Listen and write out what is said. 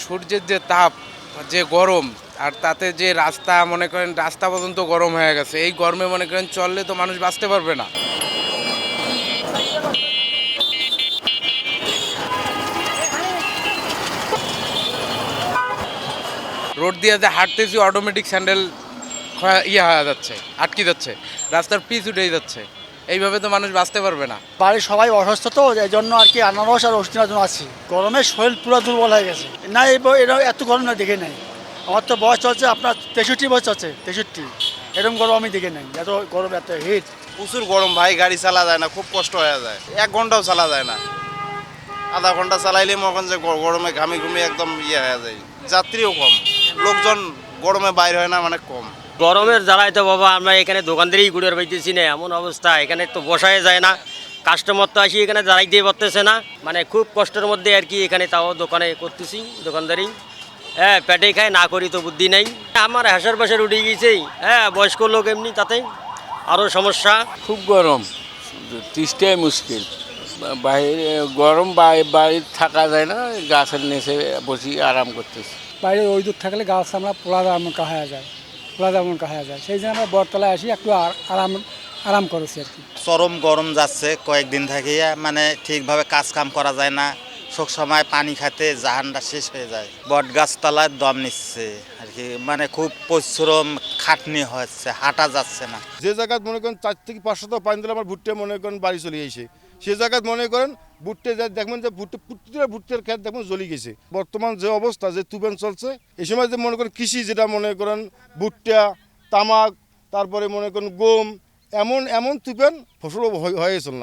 সূর্যের যে তাপ, যে গরম, আর তাতে যে রাস্তা মনে করেন রাস্তা পর্যন্ত গরম হয়ে গেছে, এই গরমে মনে করেন চললে তো মানুষ বাঁচতে পারবে না। রোড দিয়ে যে হাঁটতেছি অটোমেটিক স্যান্ডেল ইয়ে হয়ে যাচ্ছে, আটকে যাচ্ছে, রাস্তার পিচ উঠেই যাচ্ছে। এইভাবে তো মানুষ বাঁচতে পারবে না। বাড়ির সবাই অসুস্থ তো এই জন্য আর কি আনারস আর ওষুধের জন্য আছি। গরমে শরীর পুরো দুর্বল হয়ে গেছে। না এটা এত গরম না দেখে নাই। আমার তো বয়স চলছে আপনার 63 বয়স আছে, 63। এরকম গরম আমি দেখে নাই, এত গরম, এত হিট। প্রচুর গরম ভাই, গাড়ি চালা যায় না, খুব কষ্ট হয়ে যায়। 1 ঘন্টাও চালা যায় না, আধা ঘন্টা চালাইলে মনে করেন যে গরমে ঘামি ঘুমি একদম ইয়ে হয়ে যায়। যাত্রীও কম, লোকজন গরমে বাইর হয় না, মানে কম। গরমের জ্বালায় তো বাবা আমরা এখানে দোকানদারেই ঘুরে পাইতেছি না, এমন অবস্থা এখানে তো বসাই যায় না। কাস্টমার তো আসি এখানে দাঁড়াই দিয়ে পারতেছে না, মানে খুব কষ্টের মধ্যে আর কি এখানে তাও দোকানে করতেছি দোকানদারি। হ্যাঁ, পেটে খায়, না করি তো বুদ্ধি নাই। আমার হাঁসার পাশে উঠে গিয়েছেই, হ্যাঁ বয়স্ক লোক এমনি, তাতে আরও সমস্যা। খুব গরম, তিষ্টাই মুশকিল। বাইরে গরম, বাড়ি থাকা যায় না, গাছের নিচে বসি আরাম করতেছি। বাইরে ওই দূর থাকলে গাছ আমরা পোড়া যেমন কাহায়া যায়, পোড়া যেমন কাহায়া যায়, সেই জন্য আমরা বটতলায় আসি একটু আরাম করেছি আর কি। চরম গরম যাচ্ছে কয়েকদিন থেকে, মানে ঠিকভাবে কাজ কাম করা যায় না। সব সময় পানি খাতে জাহানটা শেষ হয়ে যায়। বট গাছতলায় দম নিচ্ছে আর কি, মানে খুব পরিশ্রম খাটনি হচ্ছে, হাঁটা যাচ্ছে না। যে জায়গায় মনে করেন 4 থেকে 500 পানি দিলে আমার ভুট্টে মনে করেন বাড়ি চলে গেছে, সে জায়গায় মনে করেন ভুট্টে দেখবেন যে প্রতিটা ভুট্টের ক্ষেত দেখবেন জ্বলি গেছে। বর্তমান যে অবস্থা, যে তুফান চলছে, এই সময় যে মনে করেন কৃষি, যেটা মনে করেন ভুট্টা, তামাক, তারপরে মনে করেন গম, এমন তুফান ফসলও হয়ে চল না।